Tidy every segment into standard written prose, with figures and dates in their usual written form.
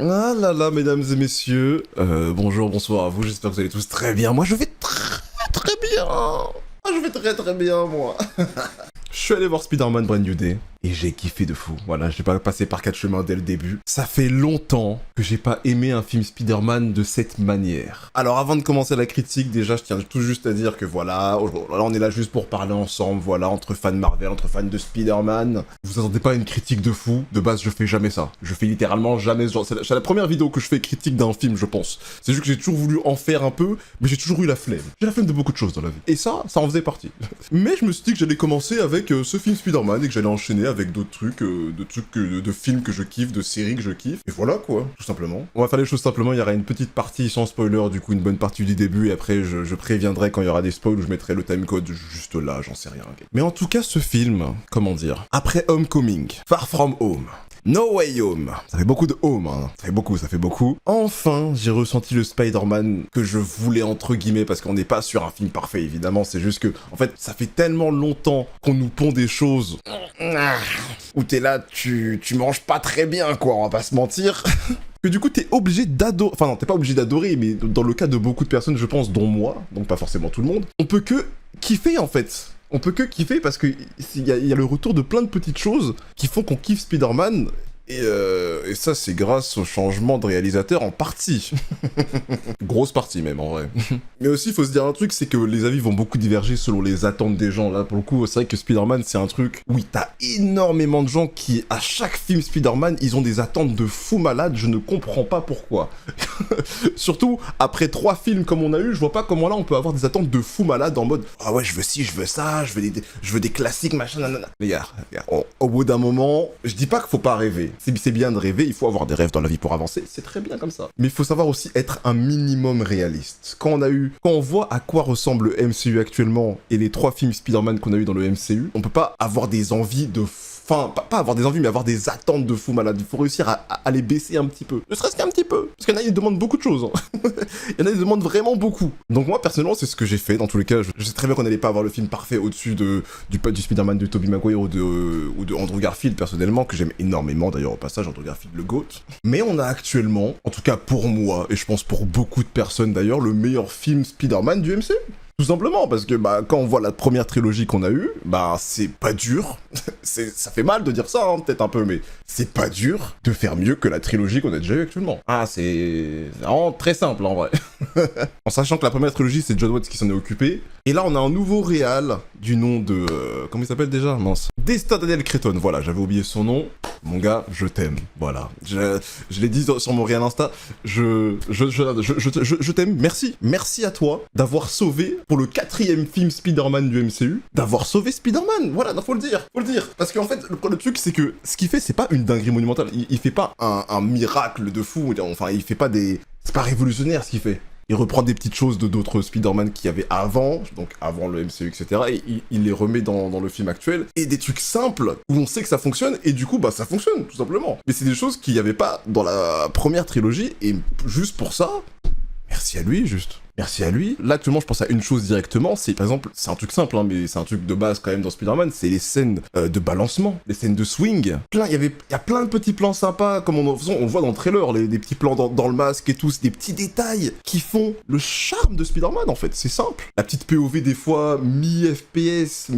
Ah là là, mesdames et messieurs, bonjour, bonsoir à vous, j'espère que vous allez tous très bien. Moi, je vais très bien. Ah, je vais très bien, moi. Je suis allé voir Spider-Man Brand New Day et j'ai kiffé de fou. Voilà, j'ai pas passé par 4 chemins dès le début. Ça fait longtemps que j'ai pas aimé un film Spider-Man de cette manière. Alors avant de commencer la critique, déjà je tiens tout juste à dire que voilà, là on est là juste pour parler ensemble, voilà, entre fans Marvel, entre fans de Spider-Man. Vous attendez pas à une critique de fou, de base je fais jamais ça. Je fais littéralement jamais ce genre. C'est la première vidéo que je fais critique d'un film, je pense. C'est juste que j'ai toujours voulu en faire un peu, mais j'ai toujours eu la flemme. J'ai la flemme de beaucoup de choses dans la vie. Et ça en faisait partie. Mais je me suis dit que j'allais commencer avec ce film Spider-Man et que j'allais enchaîner avec d'autres trucs, de films que je kiffe, de séries que je kiffe. Et voilà quoi, tout simplement. On va faire les choses simplement, il y aura une petite partie sans spoiler, du coup une bonne partie du début, et après je préviendrai quand il y aura des spoils où je mettrai le timecode juste là, j'en sais rien. Mais en tout cas ce film, comment dire, après Homecoming, Far From Home, No Way Home. Ça fait beaucoup de home, hein. Ça fait beaucoup. Enfin, j'ai ressenti le Spider-Man que je voulais, entre guillemets, parce qu'on n'est pas sur un film parfait, évidemment. C'est juste que, en fait, ça fait tellement longtemps qu'on nous pond des choses où t'es là, tu manges pas très bien, quoi, on va pas se mentir. Que du coup, t'es obligé d'adorer... Enfin, non, t'es pas obligé d'adorer, mais dans le cas de beaucoup de personnes, je pense, dont moi, donc pas forcément tout le monde, on peut que kiffer, en fait. On peut que kiffer parce qu'il y a le retour de plein de petites choses qui font qu'on kiffe Spider-Man. Et ça, c'est grâce au changement de réalisateur en partie. Grosse partie même, en vrai. Mais aussi, il faut se dire un truc, c'est que les avis vont beaucoup diverger selon les attentes des gens. Là, pour le coup, c'est vrai que Spider-Man, c'est un truc... Oui, t'as énormément de gens qui, à chaque film Spider-Man, ils ont des attentes de fou malade. Je ne comprends pas pourquoi. Surtout, après 3 films comme on a eu, je vois pas comment là, on peut avoir des attentes de fou malade en mode « Ah ouais, je veux ci, je veux ça, je veux des classiques, machin, nanana. » Les gars, au bout d'un moment, je dis pas qu'il faut pas rêver. C'est bien de rêver, il faut avoir des rêves dans la vie pour avancer, c'est très bien comme ça. Mais il faut savoir aussi être un minimum réaliste. Quand on voit à quoi ressemble le MCU actuellement et les 3 films Spider-Man qu'on a eu dans le MCU, on peut pas avoir des envies de... Enfin, pas avoir des envies, mais avoir des attentes de fou malade. Il faut réussir à les baisser un petit peu. Ne serait-ce qu'un petit peu. Parce qu'il y en a, ils demandent beaucoup de choses. Hein. Il y en a, ils demandent vraiment beaucoup. Donc moi, personnellement, c'est ce que j'ai fait. Dans tous les cas, je sais très bien qu'on n'allait pas avoir le film parfait au-dessus du Spider-Man de Tobey Maguire ou de Andrew Garfield, personnellement, que j'aime énormément, d'ailleurs, au passage, Andrew Garfield, le GOAT. Mais on a actuellement, en tout cas pour moi, et je pense pour beaucoup de personnes d'ailleurs, le meilleur film Spider-Man du MCU. Tout simplement, parce que quand on voit la première trilogie qu'on a eue, c'est pas dur. Ça fait mal de dire ça, hein, peut-être un peu, mais c'est pas dur de faire mieux que la trilogie qu'on a déjà eue actuellement. Ah, c'est vraiment très simple, en vrai. En sachant que la première trilogie, c'est John Watts qui s'en est occupé. Et là, on a un nouveau réal du nom de... comment il s'appelle déjà? Mince. Destin Daniel Cretton, voilà, j'avais oublié son nom. Mon gars, je t'aime, voilà. Je l'ai dit sur mon réel Insta, je t'aime, merci. Merci à toi d'avoir sauvé, pour le 4e film Spider-Man du MCU, d'avoir sauvé Spider-Man, voilà, faut le dire. Parce qu'en fait, le truc, c'est que ce qu'il fait, c'est pas une dinguerie monumentale. Il fait pas un miracle de fou, enfin, il fait pas des... C'est pas révolutionnaire, ce qu'il fait. Il reprend des petites choses de d'autres Spider-Man qu'il y avait avant, donc avant le MCU, etc. Et il les remet dans le film actuel. Et des trucs simples, où on sait que ça fonctionne, et du coup, ça fonctionne, tout simplement. Mais c'est des choses qu'il n'y avait pas dans la première trilogie, et juste pour ça, merci à lui, juste. Merci à lui. Là, actuellement, je pense à une chose directement, c'est, par exemple, c'est un truc simple, hein, mais c'est un truc de base quand même dans Spider-Man, c'est les scènes de balancement, les scènes de swing. Il y a plein de petits plans sympas, comme on le voit dans le trailer, des petits plans dans le masque et tout, c'est des petits détails qui font le charme de Spider-Man, en fait, c'est simple. La petite POV, des fois, mi-FPS,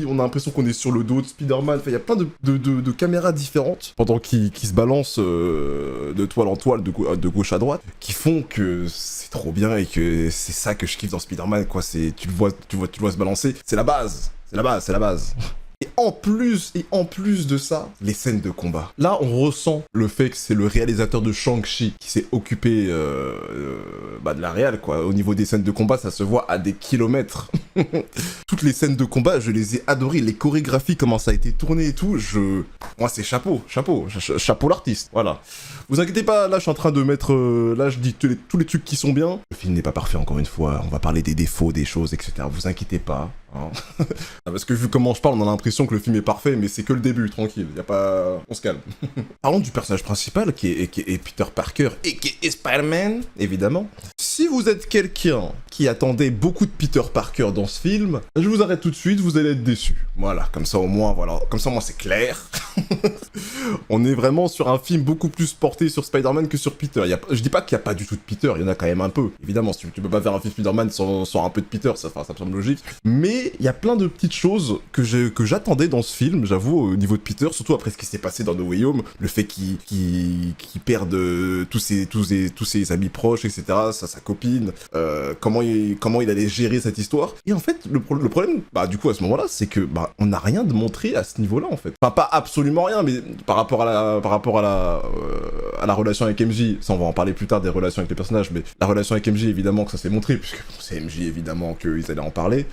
on a l'impression qu'on est sur le dos de Spider-Man, il y a plein de caméras différentes, pendant qu'il se balance de toile en toile, de gauche à droite, qui font que c'est trop bien et que c'est ça que je kiffe dans Spider-Man, quoi. Tu le vois se balancer. C'est la base. Et en plus de ça, les scènes de combat. Là, on ressent le fait que c'est le réalisateur de Shang-Chi qui s'est occupé de la réal, quoi. Au niveau des scènes de combat, ça se voit à des kilomètres. Toutes les scènes de combat, je les ai adorées. Les chorégraphies, comment ça a été tourné et tout, moi, c'est chapeau l'artiste, voilà. Vous inquiétez pas, là, je suis en train de mettre... là, je dis tous les trucs qui sont bien. Le film n'est pas parfait, encore une fois. On va parler des défauts, des choses, etc. Vous inquiétez pas. Hein. Parce que vu comment je parle, on a l'impression que le film est parfait, mais c'est que le début, tranquille. Y a pas... On se calme. Parlons du personnage principal, qui est Peter Parker, et qui est Spider-Man, évidemment. si vous êtes quelqu'un qui attendait beaucoup de Peter Parker dans ce film, je vous arrête tout de suite, vous allez être déçu. Voilà, comme ça au moins, c'est clair. On est vraiment sur un film beaucoup plus porté sur Spider-Man que sur Peter. Je dis pas qu'il n'y a pas du tout de Peter, il y en a quand même un peu. Évidemment, tu peux pas faire un film Spider-Man sans un peu de Peter, ça me semble logique. Mais il y a plein de petites choses que j'attendais dans ce film, j'avoue, au niveau de Peter, surtout après ce qui s'est passé dans No Way Home, le fait qu'il perde tous ses amis proches, etc., sa copine, comment il allait gérer cette histoire. Et en fait, le problème, du coup, à ce moment-là, c'est que on n'a rien de montré à ce niveau-là, en fait. Enfin, pas absolument rien, mais par rapport à la relation avec MJ, ça on va en parler plus tard des relations avec les personnages, mais la relation avec MJ, évidemment que ça s'est montré, puisque c'est MJ, évidemment qu'ils allaient en parler.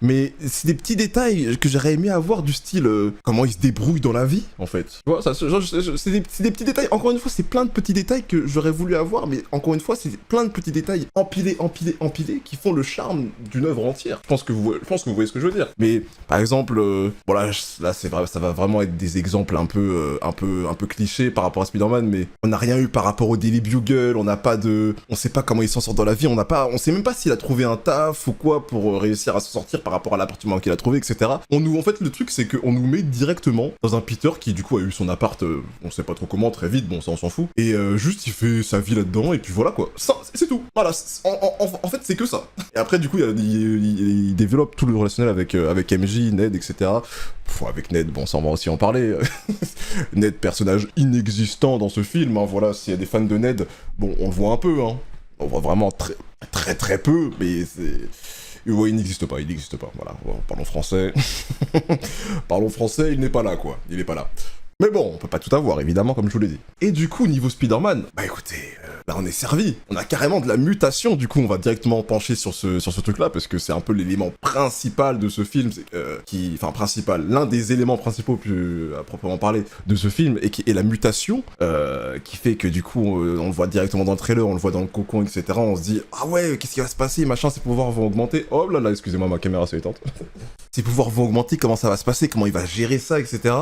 Mais c'est des petits détails que j'aurais aimé avoir du style comment il se débrouille dans la vie, en fait. Tu vois, c'est des petits détails. Encore une fois, c'est plein de petits détails que j'aurais voulu avoir, mais encore une fois, c'est plein de petits détails empilés qui font le charme d'une œuvre entière. Je pense que vous voyez ce que je veux dire. Mais par exemple, là c'est vrai, ça va vraiment être des exemples un peu clichés par rapport à Spider-Man, mais on n'a rien eu par rapport au Daily Bugle. On sait pas comment il s'en sort dans la vie. On sait même pas s'il a trouvé un taf ou quoi pour réussir à s'en sortir par rapport à l'appartement qu'il a trouvé, etc. En fait, le truc, c'est qu'on nous met directement dans un Peter qui, du coup, a eu son appart, on sait pas trop comment, très vite, bon, ça, on s'en fout. Et juste, il fait sa vie là-dedans, et puis voilà, quoi. Ça, c'est tout. Voilà, en fait, c'est que ça. Et après, du coup, il développe tout le relationnel avec MJ, Ned, etc. Avec Ned, bon, ça, on va aussi en parler. Ned, personnage inexistant dans ce film, hein, voilà, s'il y a des fans de Ned, bon, on le voit un peu, hein. On voit vraiment très peu, mais c'est... Ouais, il n'existe pas, voilà, parlons français. Parlons français, il n'est pas là, quoi, il est pas là. Mais bon, on peut pas tout avoir, évidemment, comme je vous l'ai dit. Et du coup, niveau Spider-Man, écoutez, on est servi. On a carrément de la mutation, du coup, on va directement pencher sur ce truc-là, parce que c'est un peu l'élément principal de ce film, l'un des éléments principaux, plus à proprement parler, de ce film, et qui est la mutation, qui fait que, du coup, on le voit directement dans le trailer, on le voit dans le cocon, etc., on se dit, ah ouais, qu'est-ce qui va se passer, machin, ses pouvoirs vont augmenter, oh là là, excusez-moi, ma caméra s'est éteinte. Ses pouvoirs vont augmenter, comment ça va se passer, comment il va gérer ça, etc.,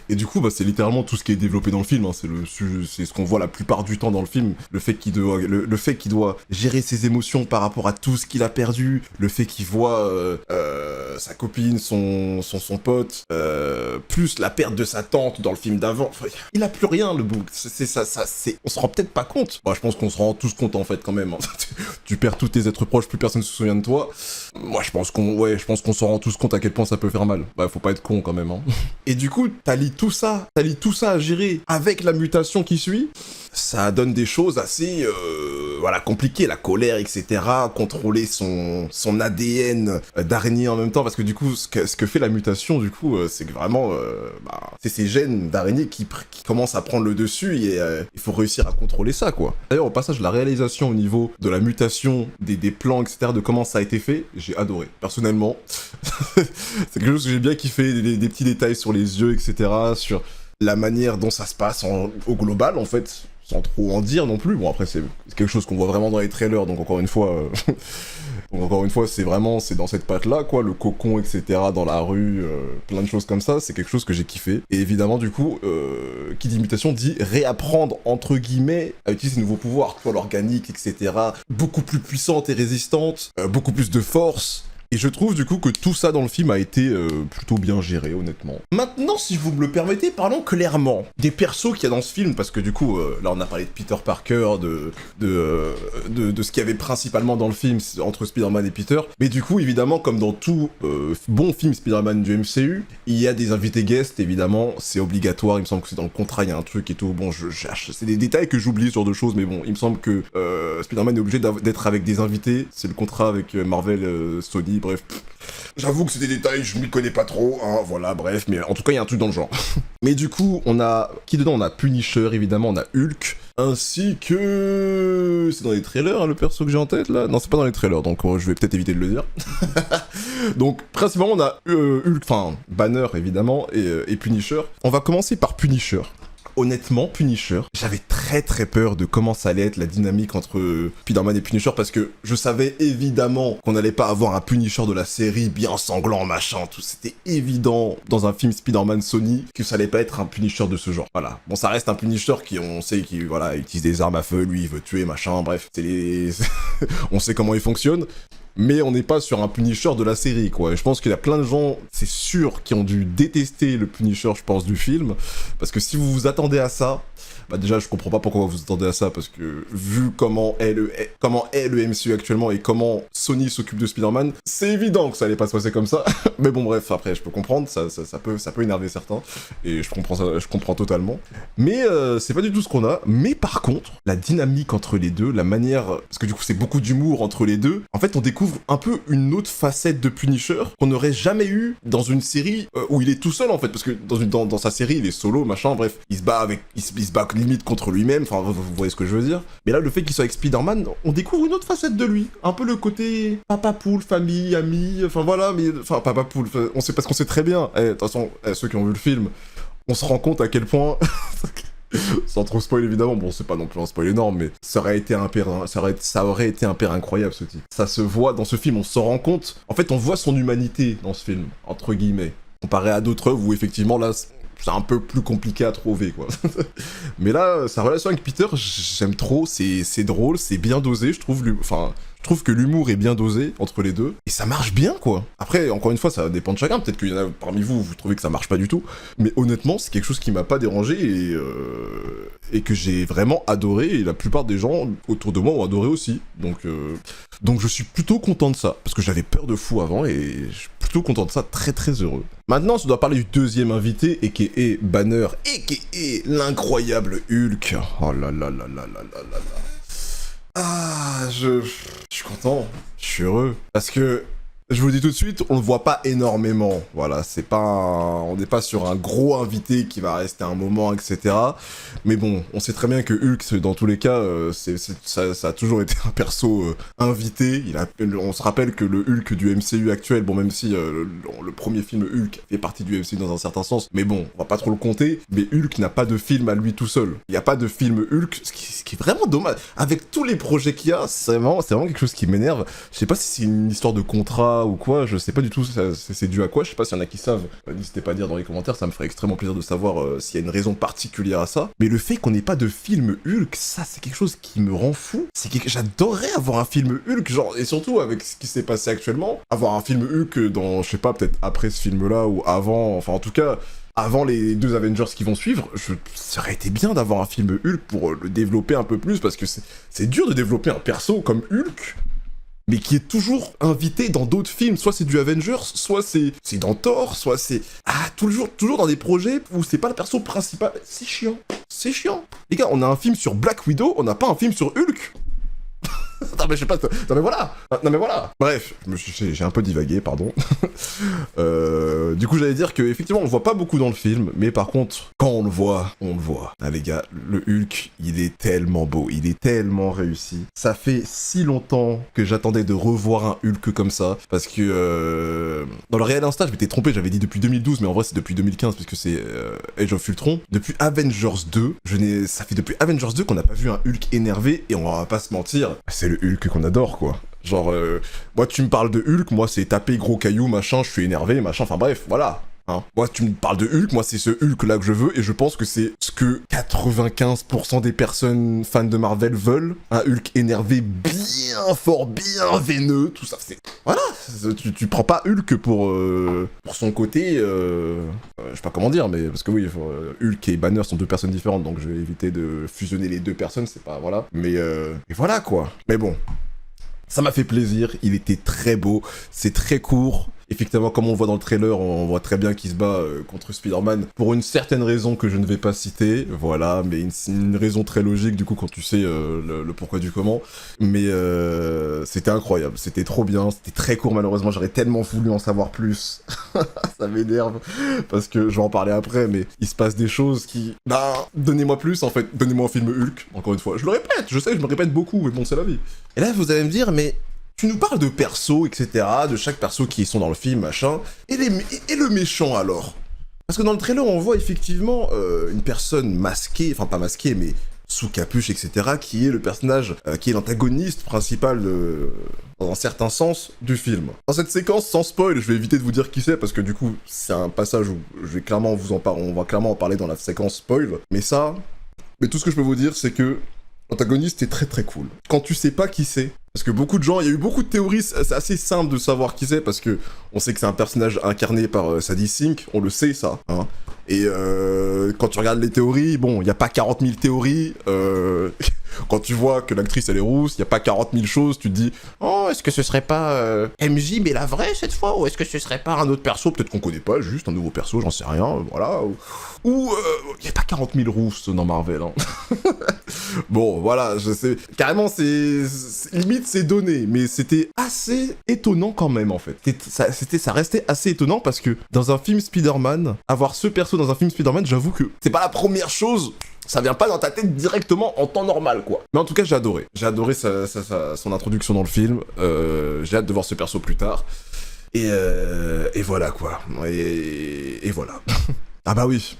et du coup, c'est littéralement tout ce qui est développé dans le film, hein. C'est ce qu'on voit la plupart du temps dans le film, le fait qu'il doit gérer ses émotions par rapport à tout ce qu'il a perdu, le fait qu'il voit sa copine, son pote, plus la perte de sa tante dans le film d'avant, enfin, il a plus rien, le bout, on se rend peut-être pas compte, je pense qu'on se rend tous compte en fait quand même, hein. Tu perds tous tes êtres proches, plus personne se souvient de toi, moi je pense qu'on s'en rend tous compte à quel point ça peut faire mal, faut pas être con quand même, hein. Et du coup, t'allies tout ça à gérer avec la mutation qui suit, ça donne des choses assez compliquées, la colère, etc., contrôler son ADN d'araignée en même temps, parce que du coup, ce que fait la mutation, du coup, c'est que vraiment, c'est ces gènes d'araignée qui commencent à prendre le dessus, et il faut réussir à contrôler ça, quoi. D'ailleurs, au passage, la réalisation au niveau de la mutation, des plans, etc., de comment ça a été fait, j'ai adoré, personnellement. C'est quelque chose que j'ai bien kiffé, des petits détails sur les yeux, etc., sur la manière dont ça se passe au global, en fait, sans trop en dire non plus. Bon, après, c'est quelque chose qu'on voit vraiment dans les trailers, donc encore une fois, c'est dans cette patte-là, quoi, le cocon, etc., dans la rue, plein de choses comme ça, c'est quelque chose que j'ai kiffé. Et évidemment, du coup, qui dit mutation dit réapprendre, entre guillemets, à utiliser ces nouveaux pouvoirs, quoi, l'organique, etc., beaucoup plus puissante et résistante, beaucoup plus de force. Et je trouve du coup que tout ça dans le film a été plutôt bien géré, honnêtement. Maintenant, si vous me le permettez, parlons clairement des persos qu'il y a dans ce film, parce que du coup, là on a parlé de Peter Parker, de ce qu'il y avait principalement dans le film entre Spider-Man et Peter, mais du coup, évidemment, comme dans tout bon film Spider-Man du MCU, il y a des invités guests, évidemment, c'est obligatoire, il me semble que c'est dans le contrat, il y a un truc et tout, bon, c'est des détails que j'oublie sur de choses, mais bon, il me semble que Spider-Man est obligé d'être avec des invités, c'est le contrat avec Marvel, Sony, bref. J'avoue que c'est des détails, je m'y connais pas trop, hein, voilà, bref, mais en tout cas, il y a un truc dans le genre. Mais du coup, on a... Qui dedans? On a Punisher, évidemment, on a Hulk, ainsi que... C'est dans les trailers, hein, le perso que j'ai en tête, là? Non, c'est pas dans les trailers, donc je vais peut-être éviter de le dire. Donc, principalement, on a Hulk, enfin, Banner, évidemment, et Punisher. On va commencer par Punisher. honnêtement, Punisher, j'avais très peur de comment ça allait être la dynamique entre Spider-Man et Punisher, parce que je savais évidemment qu'on n'allait pas avoir un Punisher de la série bien sanglant, machin, tout. C'était évident dans un film Spider-Man Sony que ça allait pas être un Punisher de ce genre. Voilà. Bon, ça reste un Punisher qui, on sait, qui, voilà, utilise des armes à feu, lui, il veut tuer, machin, bref. On sait comment il fonctionne. Mais on n'est pas sur un Punisher de la série, quoi. Et je pense qu'il y a plein de gens, c'est sûr, qui ont dû détester le Punisher, je pense, du film. Parce que si vous vous attendez à ça, bah déjà, je comprends pas pourquoi vous vous attendez à ça, parce que vu comment est le MCU actuellement et comment Sony s'occupe de Spider-Man, c'est évident que ça allait pas se passer comme ça. Mais bon, bref, après, je peux comprendre, ça peut énerver certains, et je comprends ça, je comprends totalement. Mais c'est pas du tout ce qu'on a. Mais par contre, la dynamique entre les deux, la manière... Parce que du coup, c'est beaucoup d'humour entre les deux. En fait, on découvre un peu une autre facette de Punisher qu'on n'aurait jamais eu dans une série où il est tout seul, en fait. Parce que dans sa série, il est solo, machin, bref. Il se bat limite contre lui-même, enfin vous voyez ce que je veux dire. Mais là, le fait qu'il soit avec Spider-Man, on découvre une autre facette de lui, un peu le côté papa poule, famille, ami, enfin voilà, mais enfin papa poule, on sait parce qu'on sait très bien. De toute façon, ceux qui ont vu le film, on se rend compte à quel point, sans trop spoil évidemment, bon c'est pas non plus un spoil énorme, mais ça aurait été un père incroyable ce type. Ça se voit dans ce film, on s'en rend compte. En fait, on voit son humanité dans ce film, entre guillemets, comparé à d'autres œuvres où effectivement là c'est un peu plus compliqué à trouver, quoi. Mais là, sa relation avec Peter, j'aime trop, c'est drôle, c'est bien dosé, je trouve que l'humour est bien dosé entre les deux, et ça marche bien, quoi. Après, encore une fois, ça dépend de chacun, peut-être qu'il y en a parmi vous, vous trouvez que ça marche pas du tout, mais honnêtement, c'est quelque chose qui m'a pas dérangé, et que j'ai vraiment adoré, et la plupart des gens autour de moi ont adoré aussi, donc je suis plutôt content de ça, parce que j'avais peur de fou avant, et je suis plutôt content de ça, très heureux. Maintenant, on doit parler du deuxième invité, a.k.a. Banner, a.k.a. l'incroyable Hulk. Oh là là là là là là là là. Ah, je suis content, je suis heureux. Parce que, je vous le dis tout de suite, on le voit pas énormément. Voilà, on n'est pas sur un gros invité qui va rester un moment, etc. Mais bon, on sait très bien que Hulk, dans tous les cas, ça a toujours été un perso invité. On se rappelle que le Hulk du MCU actuel, bon, même si le premier film Hulk fait partie du MCU dans un certain sens, mais bon, on va pas trop le compter, mais Hulk n'a pas de film à lui tout seul. Il n'y a pas de film Hulk, ce qui est vraiment dommage. Avec tous les projets qu'il y a, c'est vraiment quelque chose qui m'énerve. Je sais pas si c'est une histoire de contrat ou quoi, je sais pas du tout c'est dû à quoi, je sais pas s'il y en a qui savent, n'hésitez pas à dire dans les commentaires, ça me ferait extrêmement plaisir de savoir s'il y a une raison particulière à ça. Mais le fait qu'on n'ait pas de film Hulk, ça c'est quelque chose qui me rend fou. J'adorerais avoir un film Hulk, genre, et surtout avec ce qui s'est passé actuellement, avoir un film Hulk dans, je sais pas, peut-être après ce film-là ou avant, enfin en tout cas... Avant les deux Avengers qui vont suivre, ça aurait été bien d'avoir un film Hulk pour le développer un peu plus, parce que c'est dur de développer un perso comme Hulk, mais qui est toujours invité dans d'autres films. Soit c'est du Avengers, soit c'est dans Thor, soit c'est... Ah, toujours dans des projets où c'est pas le perso principal. C'est chiant. C'est chiant. Les gars, on a un film sur Black Widow, on n'a pas un film sur Hulk. Non mais je sais pas, non mais voilà. Bref, j'ai un peu divagué, pardon. Du coup j'allais dire que effectivement on le voit pas beaucoup dans le film, mais par contre quand on le voit. Ah les gars, le Hulk, il est tellement beau, il est tellement réussi. Ça fait si longtemps que j'attendais de revoir un Hulk comme ça, parce que dans le réel Insta je m'étais trompé, j'avais dit depuis 2012, mais en vrai c'est depuis 2015 puisque c'est Age of Ultron. Depuis Avengers 2, ça fait depuis Avengers 2 qu'on n'a pas vu un Hulk énervé, et on va pas se mentir, c'est le Hulk qu'on adore, quoi. Genre, moi tu me parles de Hulk, moi c'est taper gros caillou, machin, je suis énervé, machin, enfin bref, voilà. Hein. Moi tu me parles de Hulk, moi c'est ce Hulk là que je veux, et je pense que c'est ce que 95% des personnes fans de Marvel veulent. Un Hulk énervé bien fort, bien veineux, tout ça, c'est... Voilà, tu prends pas Hulk pour son côté, je sais pas comment dire, mais parce que oui, Hulk et Banner sont deux personnes différentes, donc je vais éviter de fusionner les deux personnes, c'est pas... Voilà. Mais et voilà quoi. Mais bon... Ça m'a fait plaisir, il était très beau, c'est très court. Effectivement, comme on le voit dans le trailer, on voit très bien qu'il se bat contre Spider-Man pour une certaine raison que je ne vais pas citer, voilà, mais une raison très logique du coup quand tu sais le pourquoi du comment. Mais c'était incroyable, c'était trop bien, c'était très court malheureusement, j'aurais tellement voulu en savoir plus. Ça m'énerve, parce que je vais en parler après, mais il se passe des choses qui... Bah, donnez-moi plus en fait, donnez-moi un film Hulk, encore une fois. Je le répète, je sais, je me répète beaucoup, mais bon, c'est la vie. Et là, vous allez me dire, mais... Tu nous parles de persos, etc., de chaque perso qui sont dans le film, machin, et le méchant alors? Parce que dans le trailer, on voit effectivement une personne masquée, enfin pas masquée, mais sous capuche, etc., qui est le personnage, qui est l'antagoniste principal, dans un certain sens, du film. Dans cette séquence, sans spoil, je vais éviter de vous dire qui c'est, parce que du coup, c'est un passage où je vais clairement on va clairement en parler dans la séquence spoil, mais tout ce que je peux vous dire, c'est que l'antagoniste est très très cool. Quand tu sais pas qui c'est, parce que beaucoup de gens, il y a eu beaucoup de théories, c'est assez simple de savoir qui c'est, parce que on sait que c'est un personnage incarné par Sadie Sink, on le sait ça, hein. Et quand tu regardes les théories, bon, il n'y a pas 40 000 théories, quand tu vois que l'actrice elle est rousse, il n'y a pas 40 000 choses, tu te dis « Oh, est-ce que ce serait pas MJ, mais la vraie cette fois, ou est-ce que ce serait pas un autre perso, peut-être qu'on connaît pas, juste un nouveau perso, j'en sais rien, voilà. » Ou il n'y a pas 40 000 rousses dans Marvel, hein. Bon, voilà, je sais, carrément, limite c'est donné, mais c'était assez étonnant quand même, en fait. Ça restait assez étonnant parce que dans un film Spider-Man, avoir ce perso dans un film Spider-Man, j'avoue que c'est pas la première chose, ça vient pas dans ta tête directement en temps normal, quoi. Mais en tout cas, j'ai adoré. J'ai adoré son introduction dans le film, j'ai hâte de voir ce perso plus tard. Et voilà, quoi. Et voilà. Ah bah oui,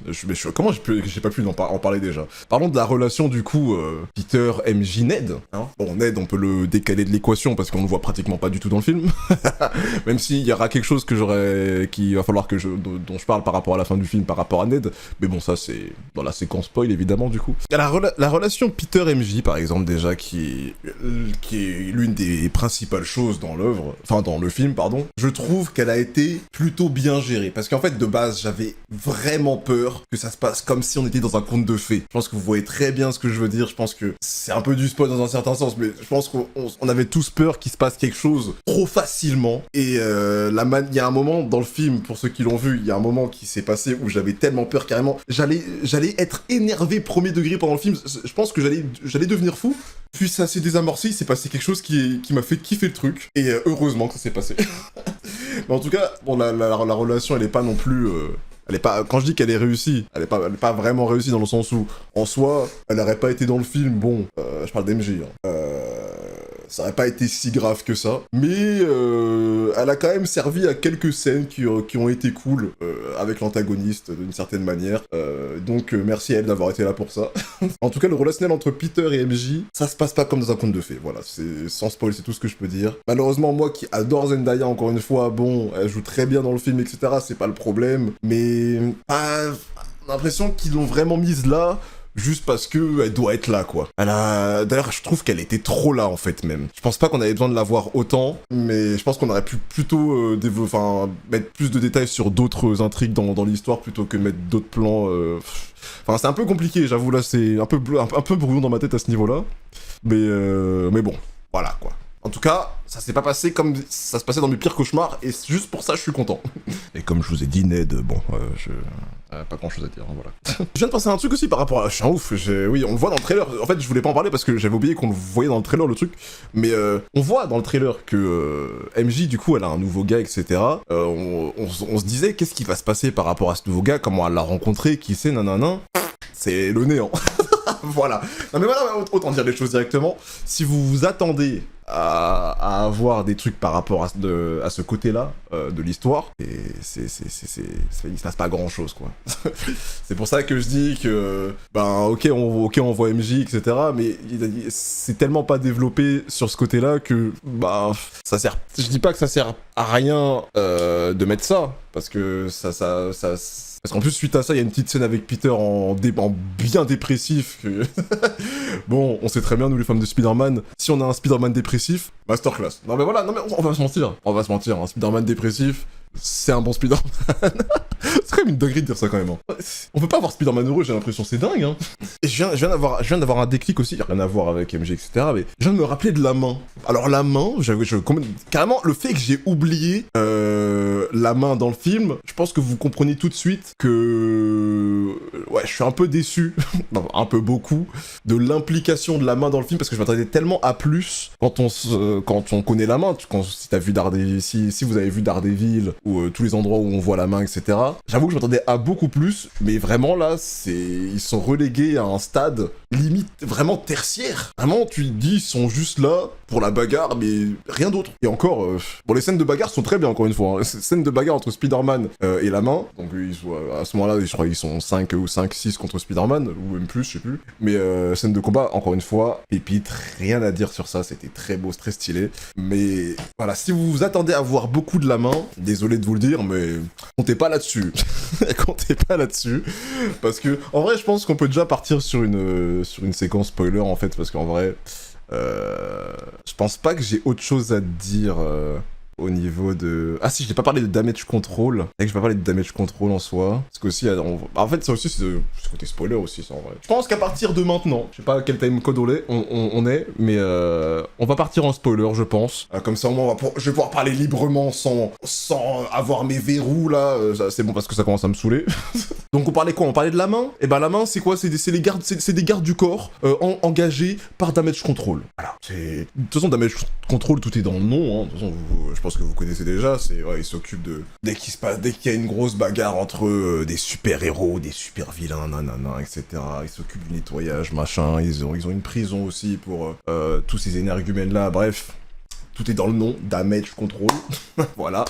comment j'ai pas pu en parler déjà. Parlons de la relation du coup Peter, MJ, Ned. Hein, bon, Ned, on peut le décaler de l'équation parce qu'on ne voit pratiquement pas du tout dans le film. Même s'il y aura quelque chose qu'il va falloir dont je parle par rapport à la fin du film, par rapport à Ned. Mais bon, ça c'est dans la séquence spoil évidemment du coup. Il y a la relation Peter-MJ par exemple déjà qui est l'une des principales choses dans dans le film, pardon. Je trouve qu'elle a été plutôt bien gérée. Parce qu'en fait de base j'avais vraiment peur que ça se passe comme si on était dans un conte de fées. Je pense que vous voyez très bien ce que je veux dire, je pense que c'est un peu du spoil dans un certain sens, mais je pense qu'on avait tous peur qu'il se passe quelque chose trop facilement, et il y a un moment dans le film, pour ceux qui l'ont vu, il y a un moment qui s'est passé où j'avais tellement peur, carrément, j'allais être énervé premier degré pendant le film, je pense que j'allais devenir fou, puis ça s'est désamorcé, il s'est passé quelque chose qui m'a fait kiffer le truc, et heureusement que ça s'est passé. Mais en tout cas, bon, la relation, elle est pas non plus... quand je dis qu'elle est réussie, elle est pas vraiment réussie dans le sens où, en soi, elle aurait pas été dans le film, bon, je parle d'MJ, hein. Ça aurait pas été si grave que ça, mais elle a quand même servi à quelques scènes qui ont été cool avec l'antagoniste d'une certaine manière, donc merci à elle d'avoir été là pour ça. En tout cas, le relationnel entre Peter et MJ, ça se passe pas comme dans un conte de fées, voilà, c'est sans spoil, c'est tout ce que je peux dire. Malheureusement, moi qui adore Zendaya, encore une fois, bon, elle joue très bien dans le film, etc., c'est pas le problème, mais j'ai l'impression qu'ils l'ont vraiment mise là, juste parce que elle doit être là, quoi. D'ailleurs, je trouve qu'elle était trop là, en fait, même. Je pense pas qu'on avait besoin de la voir autant, mais je pense qu'on aurait pu plutôt mettre plus de détails sur d'autres intrigues dans l'histoire, plutôt que mettre d'autres plans... Enfin, c'est un peu compliqué, j'avoue, là, c'est un peu brouillon dans ma tête à ce niveau-là. Mais bon, voilà, quoi. En tout cas, ça s'est pas passé comme ça se passait dans mes pires cauchemars, et juste pour ça, je suis content. Et comme je vous ai dit, Ned, bon, pas grand chose à dire, hein, voilà. Je viens de penser à un truc aussi par rapport à... Je suis un ouf, oui, on le voit dans le trailer, en fait, je voulais pas en parler parce que j'avais oublié qu'on le voyait dans le trailer, le truc, mais on voit dans le trailer que MJ, du coup, elle a un nouveau gars, etc. On se disait, qu'est-ce qui va se passer par rapport à ce nouveau gars, comment elle l'a rencontré, qui c'est, nanana. C'est le néant. Voilà. Non mais voilà, autant dire les choses directement. Si vous vous attendez à avoir des trucs par rapport à ce côté-là de l'histoire, et il se passe pas grand-chose, quoi. C'est pour ça que je dis que, ok, on voit MJ, etc., mais c'est tellement pas développé sur ce côté-là que, ça sert... Je dis pas que ça sert à rien de mettre ça, parce que parce qu'en plus, suite à ça, il y a une petite scène avec Peter en bien dépressif. Bon, on sait très bien, nous les femmes de Spider-Man, si on a un Spider-Man dépressif, masterclass. Non mais voilà, on va se mentir, un Spider-Man dépressif, c'est un bon Spider-Man. C'est quand même une dinguerie de dire ça quand même. Hein. On peut pas avoir Spider-Man heureux, j'ai l'impression, c'est dingue. Hein. Et je viens d'avoir un déclic aussi, rien à voir avec MJ, etc. Mais je viens de me rappeler de la main. Alors la main, carrément, le fait que j'ai oublié la main dans le film, je pense que vous comprenez tout de suite que... Ouais, je suis un peu déçu, un peu beaucoup, de l'implication de la main dans le film, parce que je m'attendais tellement à plus quand on connaît la main, si vous avez vu Daredevil, ou tous les endroits où on voit la main, etc. J'avoue que je m'attendais à beaucoup plus, mais vraiment là, ils sont relégués à un stade limite vraiment tertiaire. Vraiment, tu te dis, ils sont juste là pour la bagarre, mais rien d'autre. Et encore, bon, les scènes de bagarre sont très bien, encore une fois. Hein. Scènes de bagarre entre Spider-Man et la main. Donc, à ce moment-là, je crois qu'ils sont 5 ou 5-6 contre Spider-Man, ou même plus, je sais plus. Mais scène de combat, encore une fois, pépite, rien à dire sur ça. C'était très beau, très stylé. Mais voilà, si vous vous attendez à voir beaucoup de la main, désolé de vous le dire, mais comptez pas là-dessus. Comptez pas là-dessus. Parce que, en vrai, je pense qu'on peut déjà partir sur une séquence spoiler, en fait, parce qu'en vrai, je pense pas que j'ai autre chose à dire au niveau de... Ah si, je n'ai pas parlé de damage control. C'est vrai que je vais pas parler de damage control en soi. Parce que aussi, en fait, ça aussi, c'est côté spoiler aussi, ça, en vrai. Je pense qu'à partir de maintenant, je sais pas quel time code on est, mais on va partir en spoiler, je pense. Comme ça, au moins, je vais pouvoir parler librement sans avoir mes verrous, là. C'est bon, parce que ça commence à me saouler. Donc on parlait quoi? On parlait de la main? Et ben la main, c'est quoi? C'est des gardes du corps engagés par damage control. Voilà. De toute façon, damage control, tout est dans le nom. Hein. De toute façon, je pense que vous connaissez déjà. Ils s'occupent de dès qu'il y a une grosse bagarre entre des super héros, des super vilains, nanana, etc. Ils s'occupent du nettoyage, machin. Ils ont une prison aussi pour tous ces énergumènes là. Bref. Tout est dans le nom, damage control, voilà.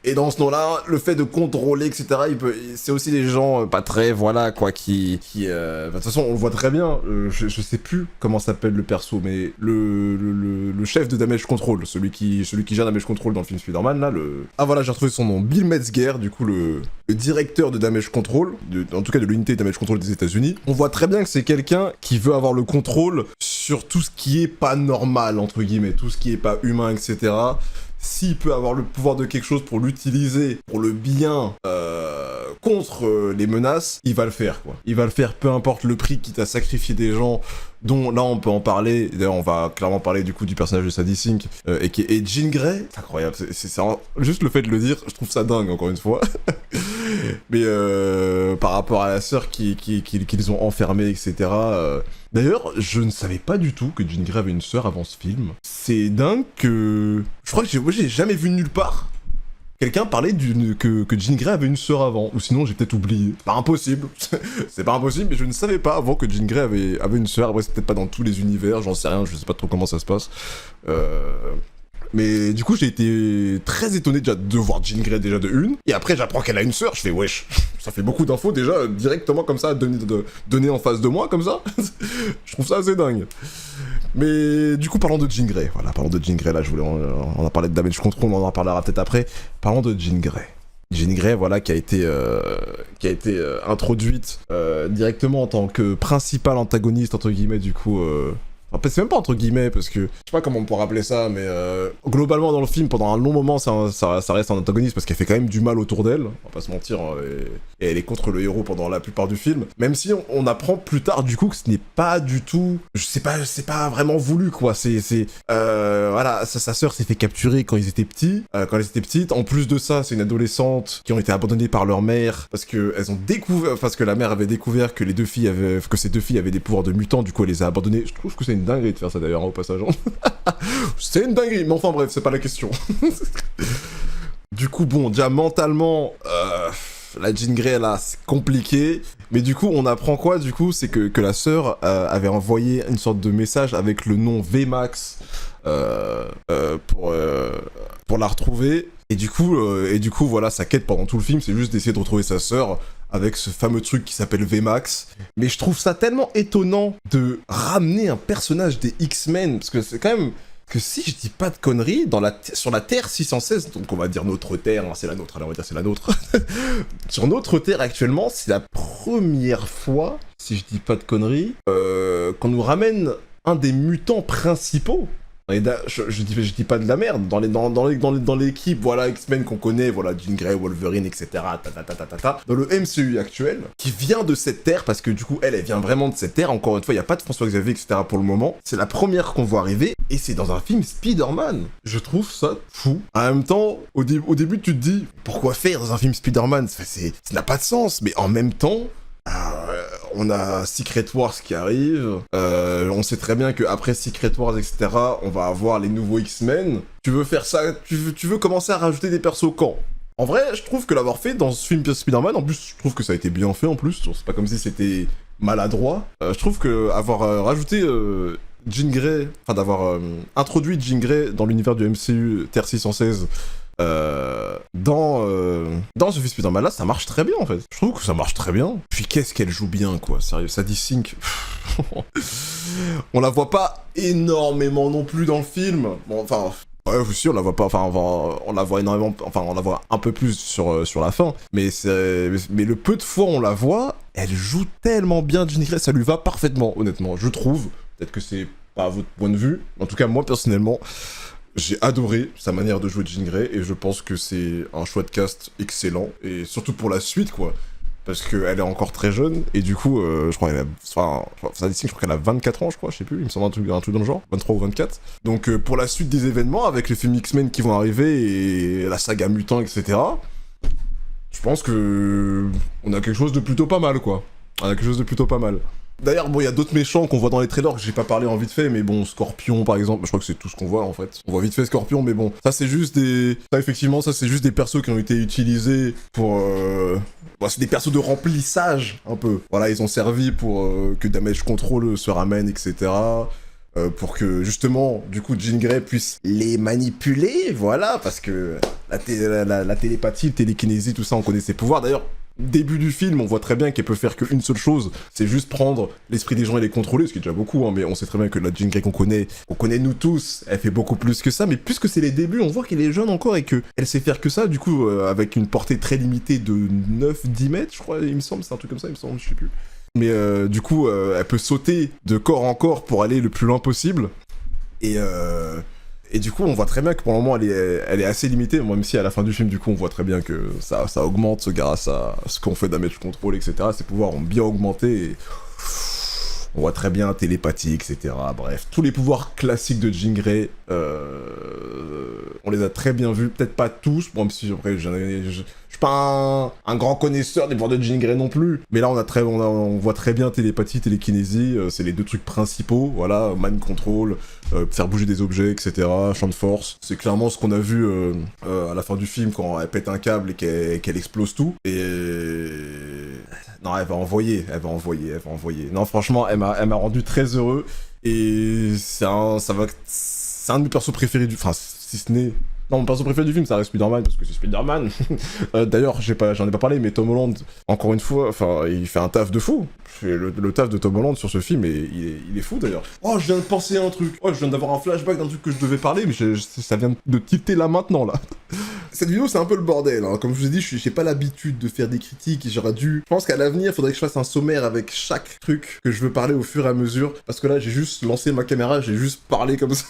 Et dans ce nom-là, le fait de contrôler, etc., c'est aussi des gens pas très, voilà, quoi, de toute façon, on le voit très bien, je sais plus comment s'appelle le perso, mais le chef de damage control, celui qui gère damage control dans le film Spider-Man, là, Ah voilà, j'ai retrouvé son nom, Bill Metzger, du coup, le directeur de damage control, en tout cas de l'unité de damage control des États-Unis. On voit très bien que c'est quelqu'un qui veut avoir le contrôle sur tout ce qui est pas normal, entre guillemets, tout ce qui est pas humain, etc. S'il peut avoir le pouvoir de quelque chose pour l'utiliser pour le bien contre les menaces, il va le faire, quoi. Il va le faire, peu importe le prix, quitte à sacrifier des gens dont, là, on peut en parler. D'ailleurs, on va clairement parler, du coup, du personnage de Sadie Sink, et Jean Grey. C'est incroyable. Juste le fait de le dire, je trouve ça dingue, encore une fois. Mais par rapport à la sœur qu'ils ont enfermée, etc. D'ailleurs, je ne savais pas du tout que Jean Grey avait une sœur avant ce film. C'est dingue que... Je crois que j'ai jamais vu nulle part quelqu'un parler que Jean Grey avait une sœur avant. Ou sinon, j'ai peut-être oublié. C'est pas impossible. C'est pas impossible, mais je ne savais pas avant que Jean Grey avait une sœur. Après, c'est peut-être pas dans tous les univers, j'en sais rien, je sais pas trop comment ça se passe. Mais du coup, j'ai été très étonné déjà de voir Jean Grey déjà de une. Et après, j'apprends qu'elle a une sœur. Je fais wesh, ça fait beaucoup d'infos déjà directement comme ça, donner en face de moi comme ça. Je trouve ça assez dingue. Mais du coup, parlons de Jean Grey. Voilà, parlons de Jean Grey. Là, on a parlé de damage control, on en parlera peut-être après. Parlons de Jean Grey. Jean Grey, voilà, qui a été introduite directement en tant que principal antagoniste, entre guillemets, du coup... En fait, c'est même pas entre guillemets, parce que je sais pas comment on pourrait appeler ça, mais globalement dans le film, pendant un long moment, ça reste un antagoniste parce qu'elle fait quand même du mal autour d'elle, on va pas se mentir, hein, et elle est contre le héros pendant la plupart du film. Même si on apprend plus tard du coup que ce n'est pas du tout, c'est pas vraiment voulu quoi. Voilà, sa sœur s'est fait capturer quand ils étaient petits, quand elles étaient petites. En plus de ça, c'est une adolescente qui ont été abandonnées par leur mère parce que la mère avait découvert que ces deux filles avaient des pouvoirs de mutants. Du coup, elle les a abandonnées. Je trouve que c'est une dinguerie de faire ça d'ailleurs, hein, au passage. C'est une dinguerie, mais enfin bref, c'est pas la question. Du coup, bon, déjà mentalement, la Jean Grey là, c'est compliqué. Mais du coup, on apprend quoi du coup? C'est que la sœur avait envoyé une sorte de message avec le nom VMAX pour la retrouver. Et du coup, voilà, sa quête pendant tout le film, c'est juste d'essayer de retrouver sa sœur avec ce fameux truc qui s'appelle VMAX. Mais je trouve ça tellement étonnant de ramener un personnage des X-Men, parce que c'est quand même... que si je dis pas de conneries, sur la Terre 616, donc on va dire notre Terre, hein, c'est la nôtre, alors on va dire c'est la nôtre. Sur notre Terre actuellement, c'est la première fois, si je dis pas de conneries, qu'on nous ramène un des mutants principaux. Je dis pas de la merde, dans l'équipe, voilà, X-Men qu'on connaît, voilà, Jean Grey, Wolverine, etc., dans le MCU actuel, qui vient de cette terre, parce que du coup, elle vient vraiment de cette terre, encore une fois, il n'y a pas de François Xavier, etc., pour le moment, c'est la première qu'on voit arriver, et c'est dans un film Spider-Man. Je trouve ça fou. En même temps, au début, tu te dis, pourquoi faire dans un film Spider-Man? Ça n'a pas de sens, mais en même temps... on a Secret Wars qui arrive, on sait très bien qu'après Secret Wars, etc., on va avoir les nouveaux X-Men. Tu veux faire ça, tu veux commencer à rajouter des persos quand? En vrai, je trouve que l'avoir fait dans ce film Spider-Man, en plus, je trouve que ça a été bien fait en plus, c'est pas comme si c'était maladroit. Je trouve que avoir rajouté Jean Grey, enfin d'avoir introduit Jean Grey dans l'univers du MCU Terre 616 dans ce Spider-Man là, ça marche très bien en fait. Je trouve que ça marche très bien. Puis qu'est-ce qu'elle joue bien quoi, sérieux. Sadie Sink, on la voit pas énormément non plus dans le film. Bon, enfin, ouais, aussi on la voit pas, enfin on la voit énormément, enfin on la voit un peu plus sur la fin. Mais le peu de fois où on la voit, elle joue tellement bien Jean Grey, ça lui va parfaitement, honnêtement. Je trouve. Peut-être que c'est pas à votre point de vue. En tout cas, moi personnellement, j'ai adoré sa manière de jouer Jean Grey et je pense que c'est un choix de cast excellent et surtout pour la suite quoi, parce qu'elle est encore très jeune et du coup je crois qu'elle a, enfin ça je crois qu'elle a 24 ans je crois, je sais plus, il me semble un truc dans le genre, 23 ou 24. Donc pour la suite des événements avec les films X-Men qui vont arriver et la saga Mutant etc. Je pense que on a quelque chose de plutôt pas mal quoi. On a quelque chose de plutôt pas mal. D'ailleurs, bon, il y a d'autres méchants qu'on voit dans les trailers que j'ai pas parlé en vite fait, mais bon, Scorpion par exemple, je crois que c'est tout ce qu'on voit en fait. On voit vite fait Scorpion, mais bon, ça c'est juste des... Ça effectivement, ça c'est juste des persos qui ont été utilisés pour... Bon, c'est des persos de remplissage, un peu. Voilà, ils ont servi pour que Damage Control se ramène, etc. Pour que, justement, du coup, Jean Grey puisse les manipuler, voilà, parce que la télépathie, le télékinésie, tout ça, on connaît ses pouvoirs. D'ailleurs, début du film, on voit très bien qu'elle peut faire qu'une seule chose, c'est juste prendre l'esprit des gens et les contrôler, ce qui est déjà beaucoup, hein, mais on sait très bien que la Jean Grey qu'on connaît nous tous, elle fait beaucoup plus que ça, mais puisque c'est les débuts, on voit qu'elle est jeune encore et qu'elle sait faire que ça, du coup, avec une portée très limitée de 9-10 mètres, je crois, il me semble, c'est un truc comme ça, il me semble, je sais plus. Mais du coup, elle peut sauter de corps en corps pour aller le plus loin possible, et du coup, on voit très bien que pour le moment, elle est assez limitée, même si à la fin du film, du coup, on voit très bien que ça augmente grâce à ce qu'on fait Damage Control, etc. Ses pouvoirs ont bien augmenté, et on voit très bien télépathie, etc. Bref, tous les pouvoirs classiques de Jean Grey, on les a très bien vus, peut-être pas tous, même si après, je suis pas un grand connaisseur des pouvoirs de Jean Grey non plus, mais là on voit très bien télépathie, télékinésie, c'est les deux trucs principaux, voilà, mind control, faire bouger des objets, etc., champ de force, c'est clairement ce qu'on a vu à la fin du film quand elle pète un câble et qu'elle explose tout, et... Non, elle va envoyer. Non, franchement, elle m'a rendu très heureux, et c'est un de mes persos préférés du... Enfin, si ce n'est... Non, mon perso préféré du film, ça reste Spider-Man, parce que c'est Spider-Man. D'ailleurs, j'en ai pas parlé, mais Tom Holland, encore une fois, enfin, il fait un taf de fou. Le taf de Tom Holland sur ce film, il est fou, d'ailleurs. Oh, je viens de penser à un truc. Oh, je viens d'avoir un flashback d'un truc que je devais parler, mais ça vient de tilter là, maintenant, là. Cette vidéo, c'est un peu le bordel, hein. Comme je vous ai dit, j'ai pas l'habitude de faire des critiques, je pense qu'à l'avenir, il faudrait que je fasse un sommaire avec chaque truc que je veux parler au fur et à mesure, parce que là, j'ai juste lancé ma caméra, j'ai juste parlé comme ça.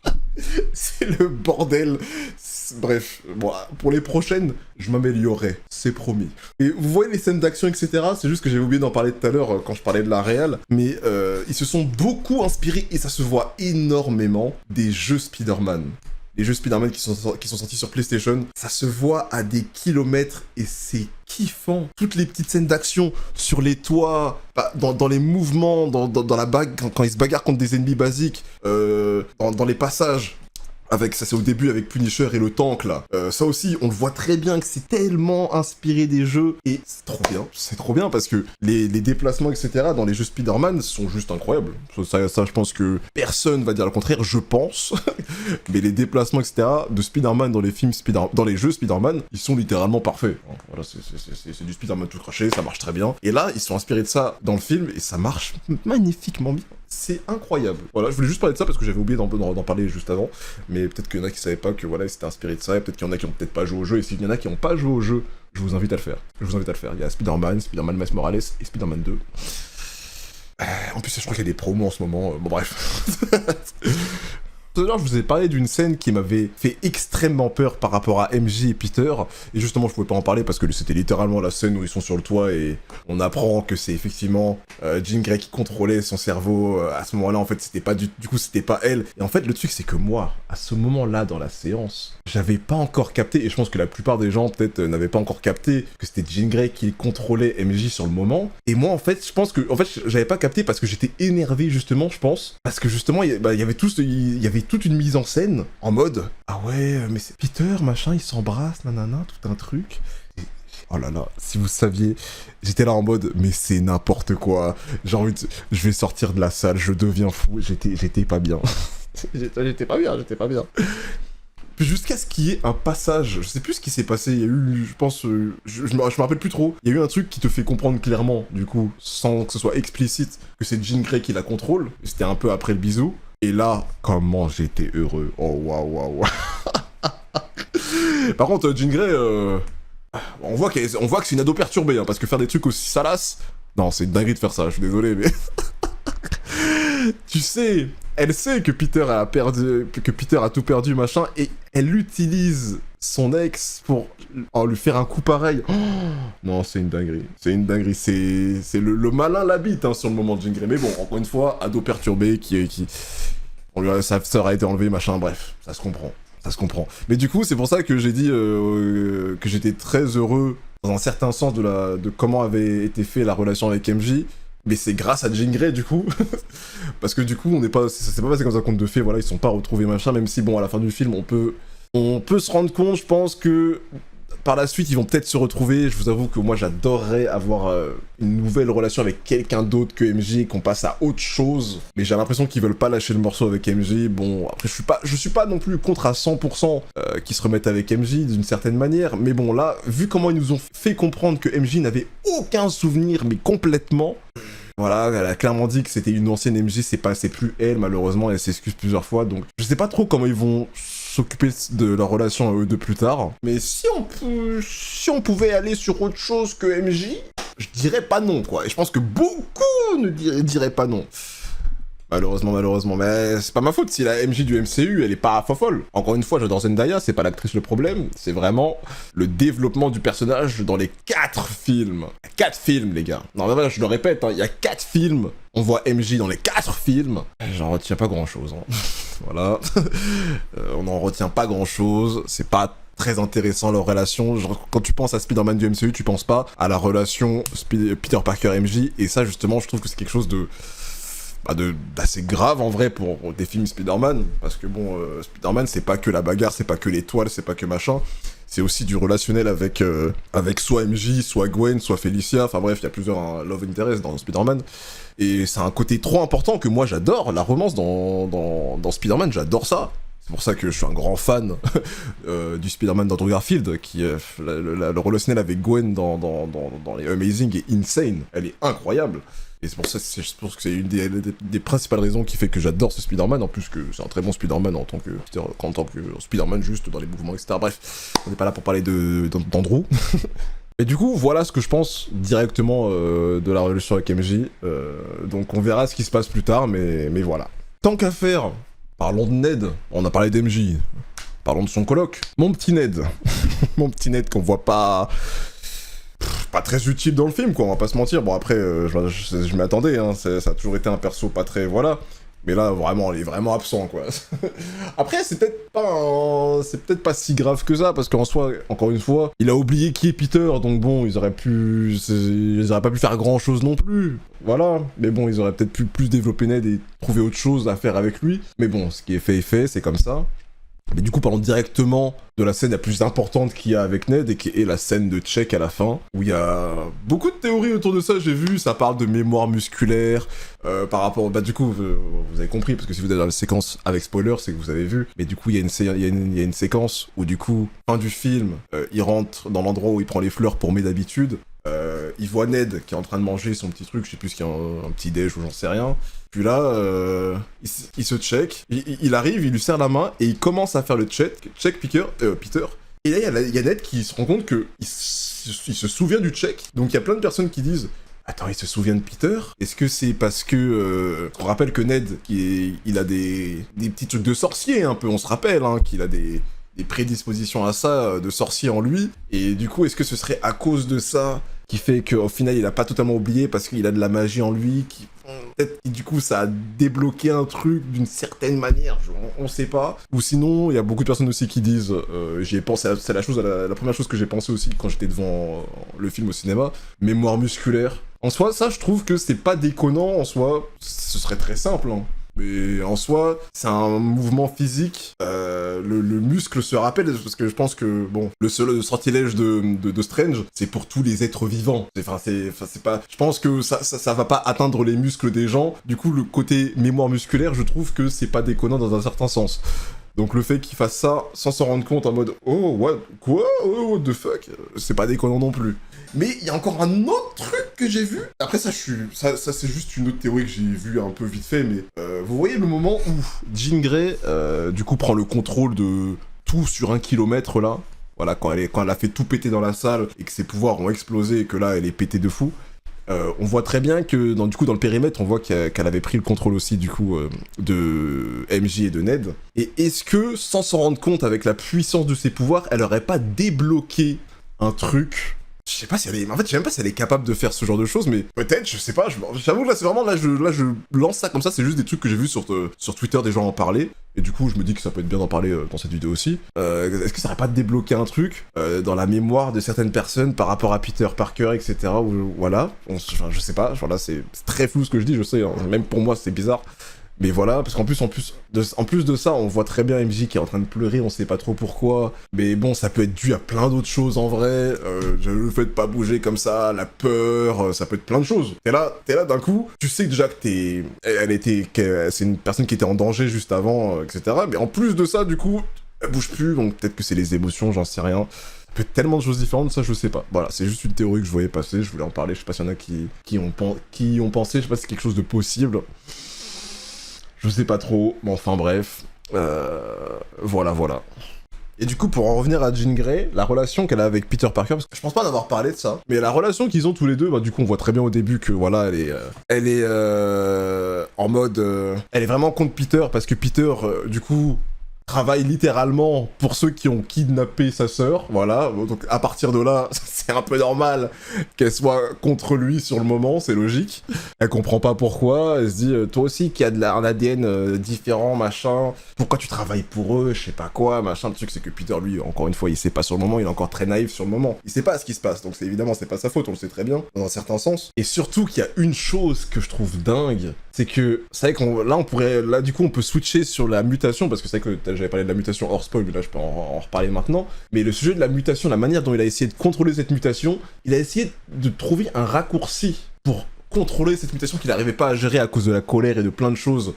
C'est le bordel. Bref, bon, pour les prochaines, je m'améliorerai, c'est promis. Et vous voyez les scènes d'action, etc., c'est juste que j'avais oublié d'en parler tout à l'heure quand je parlais de la réal, mais ils se sont beaucoup inspirés, et ça se voit énormément, des jeux Spider-Man. Les jeux Spider-Man qui sont sortis sur PlayStation, ça se voit à des kilomètres, et c'est kiffant. Toutes les petites scènes d'action sur les toits, dans les mouvements, dans la bague, quand ils se bagarrent contre des ennemis basiques, dans les passages. Ça c'est au début avec Punisher et le tank là. Ça aussi, on le voit très bien que c'est tellement inspiré des jeux. Et c'est trop bien parce que les déplacements, etc. dans les jeux Spider-Man sont juste incroyables. Ça, je pense que personne va dire le contraire, je pense. Mais les déplacements, etc. de Spider-Man dans les jeux Spider-Man, ils sont littéralement parfaits. Voilà, c'est du Spider-Man tout craché, ça marche très bien. Et là, ils sont inspirés de ça dans le film et ça marche magnifiquement bien. C'est incroyable. Voilà, je voulais juste parler de ça parce que j'avais oublié d'en parler juste avant. Mais peut-être qu'il y en a qui savaient pas que voilà, ils s'étaient inspirés de ça. Et peut-être qu'il y en a qui ont peut-être pas joué au jeu. Et s'il y en a qui ont pas joué au jeu, je vous invite à le faire. Il y a Spider-Man Miles Morales et Spider-Man 2. En plus, je crois qu'il y a des promos en ce moment. Bon, bref. Tout à l'heure, je vous ai parlé d'une scène qui m'avait fait extrêmement peur par rapport à MJ et Peter, et justement, je pouvais pas en parler parce que c'était littéralement la scène où ils sont sur le toit et on apprend que c'est effectivement Jean Grey qui contrôlait son cerveau à ce moment-là. En fait, c'était pas du coup, c'était pas elle. Et en fait, le truc, c'est que moi, à ce moment-là, dans la séance, j'avais pas encore capté, et je pense que la plupart des gens, peut-être, n'avaient pas encore capté que c'était Jean Grey qui contrôlait MJ sur le moment. Et moi, en fait, je pense que, j'avais pas capté parce que j'étais énervé, justement, je pense, parce que justement, il y avait toute une mise en scène en mode ah ouais mais c'est Peter machin, ils s'embrassent nanana, tout un truc, et j'ai Oh là là, si vous saviez, j'étais là en mode, mais c'est n'importe quoi. J'ai envie de... Je vais sortir de la salle, je deviens fou. J'étais pas bien. J'étais pas bien. Puis jusqu'à ce qu'il y ait un passage, je sais plus ce qui s'est passé, il y a eu, je pense, je me rappelle plus trop, il y a eu un truc qui te fait comprendre clairement, du coup, sans que ce soit explicite, que c'est Jean Grey qui la contrôle, c'était un peu après le bisou, et là, comment j'étais heureux, oh waouh waouh. Par contre, Jean Grey, on voit que c'est une ado perturbée, hein, parce que faire des trucs aussi salaces, non, c'est une dinguerie de faire ça, je suis désolé, mais... Tu sais, elle sait que Peter a tout perdu, machin, et elle utilise son ex pour lui faire un coup pareil. Oh non, c'est une dinguerie. C'est le malin l'habite, hein, sur le moment de Jean Grey. Mais bon, encore une fois, ado perturbé sa sœur a été enlevée, machin, bref, ça se comprend. Mais du coup, c'est pour ça que j'ai dit que j'étais très heureux, dans un certain sens, de comment avait été fait la relation avec MJ. Mais c'est grâce à Jean Grey, du coup. Parce que du coup, ça s'est pas passé comme un conte de fées, voilà, ils sont pas retrouvés, machin, même si, bon, à la fin du film, on peut se rendre compte, je pense que par la suite, ils vont peut-être se retrouver. Je vous avoue que moi, j'adorerais avoir une nouvelle relation avec quelqu'un d'autre que MJ, qu'on passe à autre chose. Mais j'ai l'impression qu'ils veulent pas lâcher le morceau avec MJ. Bon, après, je suis pas non plus contre à 100% qu'ils se remettent avec MJ d'une certaine manière. Mais bon, là, vu comment ils nous ont fait comprendre que MJ n'avait aucun souvenir, mais complètement... Voilà, elle a clairement dit que c'était une ancienne MJ, c'est plus elle, malheureusement, elle s'excuse plusieurs fois, donc je sais pas trop comment ils vont s'occuper de leur relation à eux deux plus tard. Mais si on pouvait aller sur autre chose que MJ, je dirais pas non, quoi. Et je pense que beaucoup ne diraient pas non. Malheureusement, mais c'est pas ma faute si la MJ du MCU, elle est pas fofolle. Encore une fois, j'adore Zendaya, c'est pas l'actrice le problème, c'est vraiment le développement du personnage dans les 4 films. 4 films, les gars. Non, mais voilà, je le répète, hein, il y a 4 films, on voit MJ dans les 4 films. J'en retiens pas grand-chose, hein. Voilà. On n'en retient pas grand-chose, c'est pas très intéressant leur relation. Genre, quand tu penses à Spider-Man du MCU, tu penses pas à la relation Peter Parker-MJ, et ça, justement, je trouve que c'est quelque chose d'assez grave en vrai pour des films Spider-Man, parce que bon, Spider-Man c'est pas que la bagarre, c'est pas que l'étoile, c'est pas que machin, c'est aussi du relationnel avec soit MJ, soit Gwen, soit Felicia, enfin bref, il y a plusieurs love interest dans Spider-Man, et c'est un côté trop important que moi j'adore, la romance dans Spider-Man, j'adore ça. C'est pour ça que je suis un grand fan du Spider-Man d'Andrew Garfield, qui le relationnel avec Gwen dans les Amazing est insane, elle est incroyable. Et c'est pour ça que je pense que c'est une des principales raisons qui fait que j'adore ce Spider-Man, en plus que c'est un très bon Spider-Man en tant que Spider-Man juste dans les mouvements, etc. Bref, on n'est pas là pour parler d'Andrew. Et du coup, voilà ce que je pense directement de la relation avec MJ. Donc on verra ce qui se passe plus tard, mais voilà. Tant qu'à faire, parlons de Ned. On a parlé d'MJ. Parlons de son coloc. Mon petit Ned. Mon petit Ned qu'on voit pas très utile dans le film, quoi, on va pas se mentir. Bon, après, je m'y attendais, hein, ça a toujours été un perso pas très... Voilà. Mais là, vraiment, il est vraiment absent, quoi. Après, c'est peut-être pas si grave que ça, parce qu'en soi, encore une fois, il a oublié qui est Peter, donc bon, ils auraient pas pu faire grand-chose non plus. Voilà. Mais bon, ils auraient peut-être pu plus développer Ned et trouver autre chose à faire avec lui. Mais bon, ce qui est fait, c'est comme ça. Mais du coup, parlons directement de la scène la plus importante qu'il y a avec Ned, et qui est la scène de Check à la fin, où il y a beaucoup de théories autour de ça, j'ai vu, ça parle de mémoire musculaire, par rapport... Bah du coup, vous avez compris, parce que si vous êtes dans la séquence avec spoiler, c'est que vous avez vu, mais du coup, il y a une séquence où du coup, fin du film, il rentre dans l'endroit où il prend les fleurs pour May d'habitude, il voit Ned qui est en train de manger son petit truc, je sais plus ce qu'il y a, un petit déj ou j'en sais rien. Puis là, il se check, il arrive, il lui serre la main et il commence à faire le check Peter. Et là, il y a Ned qui se rend compte que il se souvient du check. Donc il y a plein de personnes qui disent attends, il se souvient de Peter? Est-ce que c'est parce que... on rappelle que Ned, il a des petits trucs de sorcier un peu, on se rappelle, hein, qu'il a des prédispositions à ça, de sorcier en lui. Et du coup, est-ce que ce serait à cause de ça qui fait qu'au final, il a pas totalement oublié parce qu'il a de la magie en lui, qui peut-être du coup, ça a débloqué un truc d'une certaine manière, on sait pas. Ou sinon, il y a beaucoup de personnes aussi qui disent, j'y ai pensé, c'est la première chose que j'ai pensé aussi quand j'étais devant le film au cinéma, mémoire musculaire. En soi, ça, je trouve que c'est pas déconnant, en soi, ce serait très simple, hein. Mais en soi, c'est un mouvement physique. Le muscle se rappelle, parce que je pense que, bon, le seul sortilège de Strange, c'est pour tous les êtres vivants. C'est pas... Je pense que ça va pas atteindre les muscles des gens. Du coup, le côté mémoire musculaire, je trouve que c'est pas déconnant dans un certain sens. Donc le fait qu'il fasse ça sans s'en rendre compte en mode « Oh, quoi oh, what the fuck ?» c'est pas déconnant non plus. Mais il y a encore un autre truc que j'ai vu. Après ça, c'est juste une autre théorie que j'ai vue un peu vite fait, mais vous voyez le moment où Jean Grey, du coup, prend le contrôle de tout sur 1 kilomètre là. Voilà, quand elle a fait tout péter dans la salle et que ses pouvoirs ont explosé et que là, elle est pétée de fou. On voit très bien que dans le périmètre, on voit qu'elle avait pris le contrôle aussi du coup de MJ et de Ned. Et est-ce que, sans s'en rendre compte avec la puissance de ses pouvoirs, elle aurait pas débloqué un truc? Je sais pas si elle est... En fait, je sais même pas si elle est capable de faire ce genre de choses, mais peut-être, je sais pas, j'avoue que là, c'est vraiment... Là, je lance ça comme ça, c'est juste des trucs que j'ai vus sur Twitter, des gens en parler, et du coup, je me dis que ça peut être bien d'en parler dans cette vidéo aussi. Est-ce que ça aurait pas débloqué un truc dans la mémoire de certaines personnes par rapport à Peter Parker, etc. Voilà, enfin, je sais pas, genre là, c'est très flou ce que je dis, je sais, hein, même pour moi, c'est bizarre. Mais voilà, parce qu'en plus de ça, on voit très bien MJ qui est en train de pleurer, on sait pas trop pourquoi. Mais bon, ça peut être dû à plein d'autres choses en vrai. Le fait de pas bouger comme ça, la peur, ça peut être plein de choses. T'es là d'un coup, tu sais déjà que c'est une personne qui était en danger juste avant, etc. Mais en plus de ça, du coup, elle bouge plus, donc peut-être que c'est les émotions, j'en sais rien. Peut être tellement de choses différentes, ça je sais pas. Voilà, c'est juste une théorie que je voyais passer, je voulais en parler, je sais pas s'il y en a qui ont pensé, je sais pas si c'est quelque chose de possible. Je sais pas trop, mais enfin bref, voilà. Et du coup, pour en revenir à Jean Grey, la relation qu'elle a avec Peter Parker, parce que je pense pas d'avoir parlé de ça, mais la relation qu'ils ont tous les deux, bah du coup on voit très bien au début que voilà, elle est en mode, elle est vraiment contre Peter, parce que Peter, du coup, travaille littéralement pour ceux qui ont kidnappé sa sœur, voilà, donc à partir de là, c'est un peu normal qu'elle soit contre lui sur le moment, c'est logique. Elle comprend pas pourquoi, elle se dit, toi aussi qui a un ADN différent, machin, pourquoi tu travailles pour eux, je sais pas quoi, machin, le truc c'est que Peter, lui, encore une fois, il sait pas sur le moment, il est encore très naïf sur le moment, il sait pas ce qui se passe, donc évidemment, c'est pas sa faute, on le sait très bien, dans un certain sens. Et surtout qu'il y a une chose que je trouve dingue, c'est que, c'est vrai là du coup on peut switcher sur la mutation, parce que c'est vrai que j'avais parlé de la mutation hors spoil, mais là je peux en reparler maintenant, mais le sujet de la mutation, la manière dont il a essayé de contrôler cette mutation, il a essayé de trouver un raccourci pour contrôler cette mutation qu'il n'arrivait pas à gérer à cause de la colère et de plein de choses,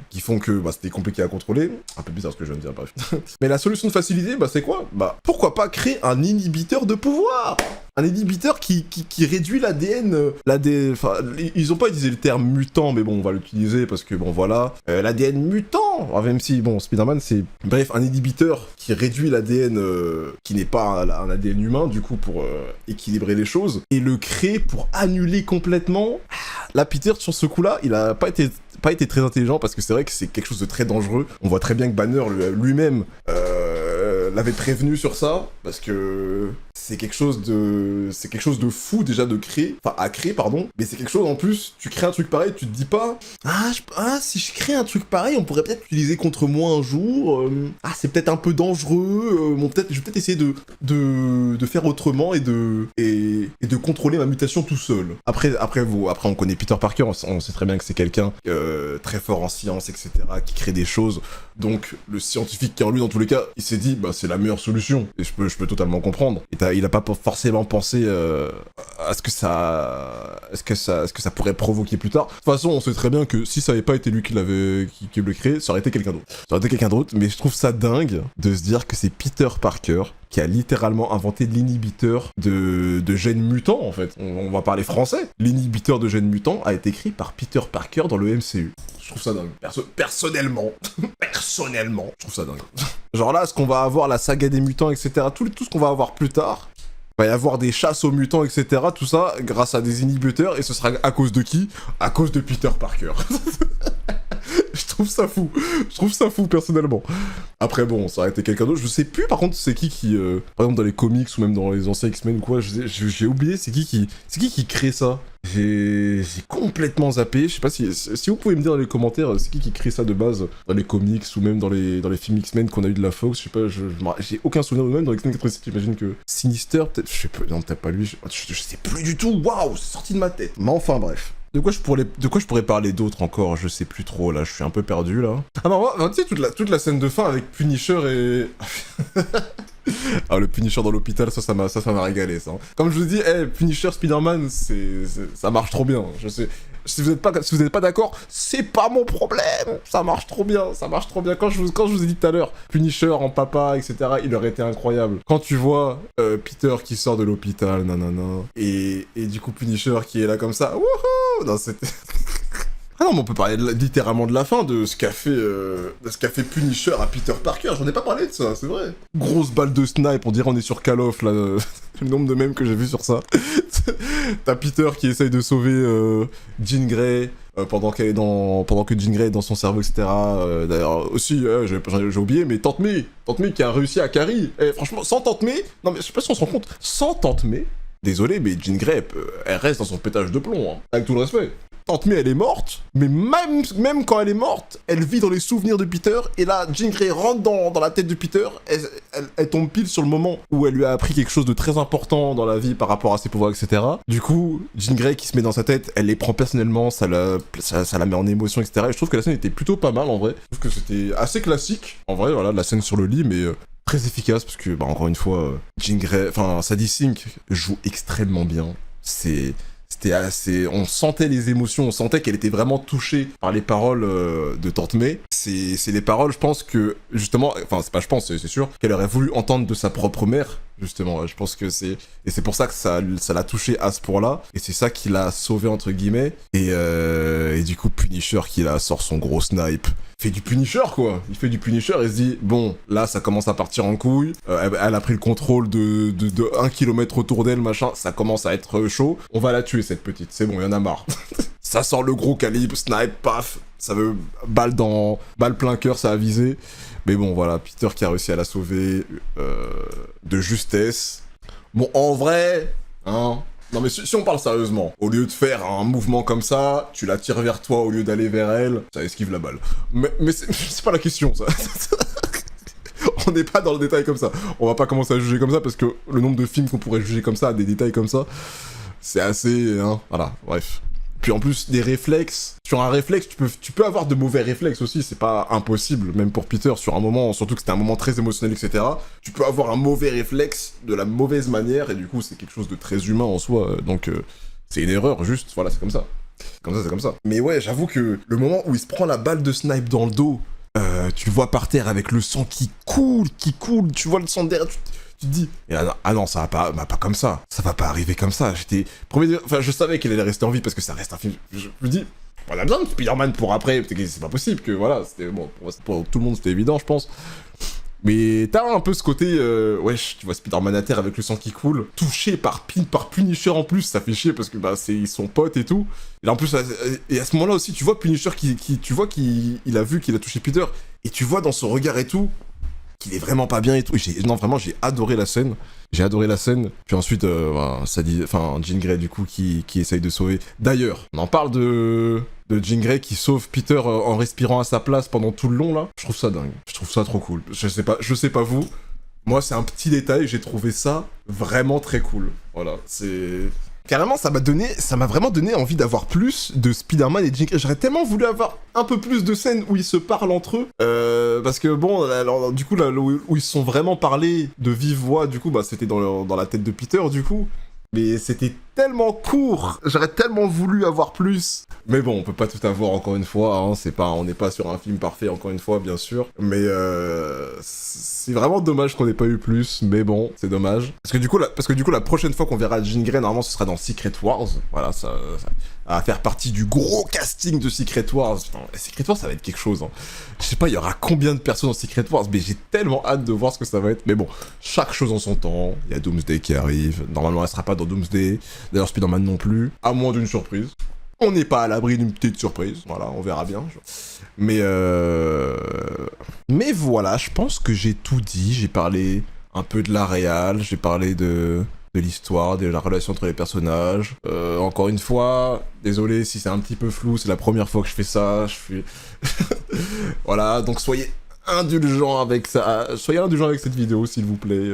qui font que c'était compliqué à contrôler. Un peu bizarre ce que je viens de dire, bref. Mais la solution de facilité, c'est quoi? Pourquoi pas créer un inhibiteur de pouvoir? Un inhibiteur qui réduit l'ADN, enfin, ils ont pas utilisé le terme mutant, mais bon, on va l'utiliser parce que, bon, voilà, l'ADN mutant, même si, bon, Spider-Man, c'est, bref, un inhibiteur qui réduit l'ADN, qui n'est pas un ADN humain, du coup, pour équilibrer les choses, et le créer pour annuler complètement. Là, Peter, sur ce coup-là, il a pas été très intelligent, parce que c'est vrai que c'est quelque chose de très dangereux. On voit très bien que Banner, lui-même, l'avait prévenu sur ça, parce que c'est quelque chose de fou déjà à créer, mais c'est quelque chose en plus, tu crées un truc pareil, tu te dis pas, si je crée un truc pareil, on pourrait peut-être l'utiliser contre moi un jour, c'est peut-être un peu dangereux, je vais peut-être essayer de faire autrement et de contrôler ma mutation tout seul. Après on connaît Peter Parker, on sait très bien que c'est quelqu'un très fort en science, etc., qui crée des choses, donc le scientifique qui est en lui dans tous les cas, il s'est dit, c'est la meilleure solution, et je peux totalement comprendre. Et il a pas forcément pensé à ce que ça pourrait provoquer plus tard. De toute façon, on sait très bien que si ça avait pas été lui qui le créé, ça aurait été quelqu'un d'autre. Mais je trouve ça dingue de se dire que c'est Peter Parker qui a littéralement inventé l'inhibiteur de gènes mutants, en fait. On va parler français. L'inhibiteur de gènes mutants a été écrit par Peter Parker dans le MCU. Je trouve ça dingue. Personnellement, je trouve ça dingue. Genre là, ce qu'on va avoir, la saga des mutants, etc., tout ce qu'on va avoir plus tard, il va y avoir des chasses aux mutants, etc., tout ça, grâce à des inhibiteurs, et ce sera à cause de qui? À cause de Peter Parker. Je trouve ça fou, personnellement. Après, bon, ça aurait été quelqu'un d'autre. Je sais plus, par contre, c'est qui, par exemple, dans les comics, ou même dans les anciens X-Men ou quoi, j'ai oublié, c'est qui crée ça? J'ai complètement zappé. Je sais pas si vous pouvez me dire dans les commentaires, c'est qui crée ça de base, dans les comics, ou même dans les films X-Men qu'on a eu de la Fox, je sais pas, j'ai aucun souvenir de même. Dans X-Men 87, j'imagine que Sinister, peut-être, je sais pas, non, peut-être pas lui, je sais plus du tout, waouh, c'est sorti de ma tête. Mais enfin, bref. De quoi je pourrais parler d'autre encore? Je sais plus trop, là, je suis un peu perdu, là. Ah non, tu sais, toute la scène de fin avec Punisher et... Ah, le Punisher dans l'hôpital, ça m'a régalé, ça. Comme je vous dis, Punisher, Spider-Man, ça marche trop bien. Je sais... Si vous êtes pas d'accord, c'est pas mon problème. Ça marche trop bien, ça marche trop bien. Quand je vous ai dit tout à l'heure, Punisher en papa, etc., il aurait été incroyable. Quand tu vois Peter qui sort de l'hôpital, nanana, et du coup Punisher qui est là comme ça, wouhou, non, c'était... Ah non, mais on peut parler littéralement de la fin, de ce qu'a fait Punisher à Peter Parker. J'en ai pas parlé de ça, c'est vrai. Grosse balle de snipe, on dirait on est sur Call of, là. Le nombre de mèmes que j'ai vu sur ça. T'as Peter qui essaye de sauver Jean Grey pendant que Jean Grey est dans son cerveau, etc. D'ailleurs, aussi, j'ai oublié, mais Tante May qui a réussi à carry. Franchement, sans Tante May, non mais je sais pas si on se rend compte, sans Tante May, désolé, mais Jean Grey, elle reste dans son pétage de plomb, hein, avec tout le respect. Tante May, elle est morte, mais même quand elle est morte, elle vit dans les souvenirs de Peter, et là, Jean Grey rentre dans la tête de Peter, elle tombe pile sur le moment où elle lui a appris quelque chose de très important dans la vie par rapport à ses pouvoirs, etc. Du coup, Jean Grey qui se met dans sa tête, elle les prend personnellement, ça la met en émotion, etc. Et je trouve que la scène était plutôt pas mal, en vrai. Je trouve que c'était assez classique, en vrai, voilà, la scène sur le lit, mais... très efficace, parce que, bah, encore une fois, Jean Grey, enfin, Sadie Sink joue extrêmement bien. C'était assez... On sentait les émotions, on sentait qu'elle était vraiment touchée par les paroles de Tante May. C'est les paroles, je pense que, justement... Enfin, c'est pas je pense, c'est sûr, qu'elle aurait voulu entendre de sa propre mère, justement. Je pense que c'est... Et c'est pour ça que ça l'a touché à ce point-là. Et c'est ça qui l'a sauvé, entre guillemets. Et du coup, Punisher qui là sort son gros snipe. Fait du Punisher, quoi. Il fait du Punisher et se dit, bon, là, ça commence à partir en couille. Elle a pris le contrôle de 1 kilomètre autour d'elle, machin. Ça commence à être chaud. On va la tuer, cette petite. C'est bon, il y en a marre. Ça sort le gros calibre, snipe, paf. Ça veut balle plein cœur, ça a visé. Mais bon, voilà, Peter qui a réussi à la sauver de justesse. Bon, en vrai, hein... Non mais si on parle sérieusement, au lieu de faire un mouvement comme ça, tu la tires vers toi au lieu d'aller vers elle, ça esquive la balle. Mais c'est pas la question, ça. On n'est pas dans le détail comme ça. On va pas commencer à juger comme ça, parce que le nombre de films qu'on pourrait juger comme ça, des détails comme ça, c'est assez... Hein, voilà, bref. Puis en plus, des réflexes... Sur un réflexe, tu peux avoir de mauvais réflexes aussi, c'est pas impossible, même pour Peter, sur un moment, surtout que c'était un moment très émotionnel, etc. Tu peux avoir un mauvais réflexe de la mauvaise manière, et du coup, c'est quelque chose de très humain en soi, donc c'est une erreur, juste, voilà, c'est comme ça. C'est comme ça. Mais ouais, j'avoue que le moment où il se prend la balle de snipe dans le dos, tu le vois par terre avec le sang qui coule, tu vois le sang derrière, tu te dis, ah non, ça va pas, bah, pas comme ça va pas arriver comme ça. Enfin, je savais qu'elle allait rester en vie parce que ça reste un film. Je me dis, on a besoin de Spider-Man pour après, c'est pas possible que voilà, c'était bon, pour tout le monde c'était évident, je pense. Mais t'as un peu ce côté, wesh, tu vois Spider-Man à terre avec le sang qui coule, touché par Punisher en plus, ça fait chier parce que bah c'est son pote et tout. Et en plus, et à ce moment-là aussi, tu vois Punisher tu vois qu'il a vu qu'il a touché Peter, et tu vois dans son regard et tout, qu'il est vraiment pas bien et tout. Non, vraiment, j'ai adoré la scène. Puis ensuite, Jean Grey, du coup, qui essaye de sauver. D'ailleurs, on en parle de Jean Grey qui sauve Peter en respirant à sa place pendant tout le long, là. Je trouve ça dingue. Je trouve ça trop cool. Je sais pas vous. Moi, c'est un petit détail. J'ai trouvé ça vraiment très cool. Voilà, c'est... Carrément, ça m'a vraiment donné envie d'avoir plus de Spider-Man et Jean Grey. J'aurais tellement voulu avoir un peu plus de scènes où ils se parlent entre eux. Parce que bon, alors, du coup, là, où ils se sont vraiment parlé de vive voix, du coup, bah, c'était dans la tête de Peter, du coup. Mais c'était tellement court. J'aurais tellement voulu avoir plus. Mais bon, on peut pas tout avoir encore une fois, hein. On n'est pas sur un film parfait encore une fois, bien sûr. Mais c'est vraiment dommage qu'on n'ait pas eu plus. Mais bon, c'est dommage. Parce que du coup, la prochaine fois qu'on verra Jean Grey, normalement, ce sera dans Secret Wars. Voilà, ça va faire partie du gros casting de Secret Wars. Putain, Secret Wars, ça va être quelque chose, hein. Je sais pas, il y aura combien de personnes dans Secret Wars, mais j'ai tellement hâte de voir ce que ça va être. Mais bon, chaque chose en son temps. Il y a Doomsday qui arrive. Normalement, elle sera pas dans Doomsday. D'ailleurs, Spider-Man non plus. À moins d'une surprise. On n'est pas à l'abri d'une petite surprise. Voilà, on verra bien. Mais voilà, je pense que j'ai tout dit. J'ai parlé un peu de la réal. J'ai parlé de l'histoire, de la relation entre les personnages. Encore une fois, désolé si c'est un petit peu flou. C'est la première fois que je fais ça. Voilà, donc soyez indulgent avec ça. Soyez indulgent avec cette vidéo, s'il vous plaît.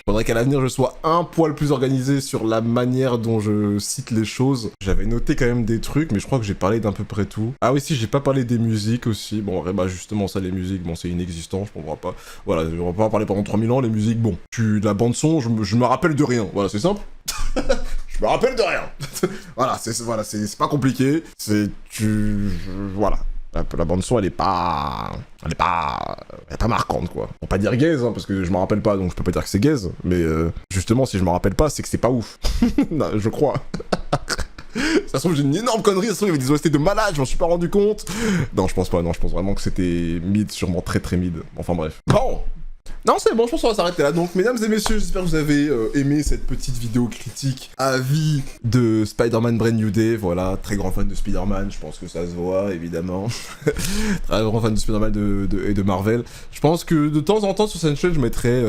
Faudrait qu'à l'avenir, je sois un poil plus organisé sur la manière dont je cite les choses. J'avais noté quand même des trucs, mais je crois que j'ai parlé d'à peu près tout. Ah oui, si, j'ai pas parlé des musiques aussi. Bon, bah justement, ça, les musiques, bon, c'est inexistant, je comprends pas. Voilà, on va pas en parler pendant 3000 ans, les musiques, bon. La bande-son, je me rappelle de rien. Voilà, c'est simple. Je me rappelle de rien. Voilà, c'est pas compliqué. Voilà. La bande-son, elle est pas marquante, quoi. Pour pas dire gaze, hein, parce que je me rappelle pas, donc je peux pas dire que c'est gaze. Mais justement, si je me rappelle pas, c'est que c'est pas ouf. Non, je crois. Ça se trouve, j'ai une énorme connerie, ça se trouve, il y avait des OST de malade, je m'en suis pas rendu compte. Non, je pense pas, non, je pense vraiment que c'était mid, sûrement très très mid. Enfin bref. Bon. Non, c'est bon, je pense qu'on va s'arrêter là. Donc, mesdames et messieurs, j'espère que vous avez aimé cette petite vidéo critique avis de Spider-Man Brand New Day. Voilà, très grand fan de Spider-Man, je pense que ça se voit, évidemment. Très grand fan de Spider-Man et de Marvel. Je pense que de temps en temps, sur cette chaîne, je mettrai,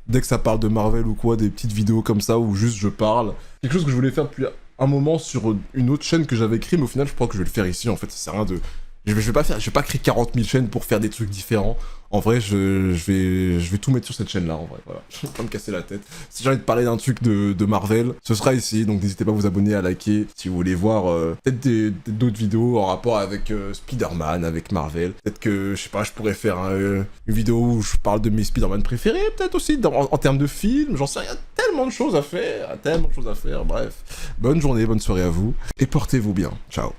dès que ça parle de Marvel ou quoi, des petites vidéos comme ça, où juste je parle. Quelque chose que je voulais faire depuis un moment sur une autre chaîne que j'avais créée, mais au final, je crois que je vais le faire ici, en fait, ça sert à rien de... Je vais pas créer 40 000 chaînes pour faire des trucs différents. En vrai, je vais tout mettre sur cette chaîne-là, en vrai, voilà. Je vais pas me casser la tête. Si j'ai envie de parler d'un truc de Marvel, ce sera ici, donc n'hésitez pas à vous abonner, à liker, si vous voulez voir peut-être d'autres vidéos en rapport avec Spider-Man, avec Marvel. Peut-être que, je sais pas, je pourrais faire une vidéo où je parle de mes Spider-Man préférés, peut-être aussi, en termes de films, j'en sais rien, tellement de choses à faire, bref. Bonne journée, bonne soirée à vous, et portez-vous bien. Ciao.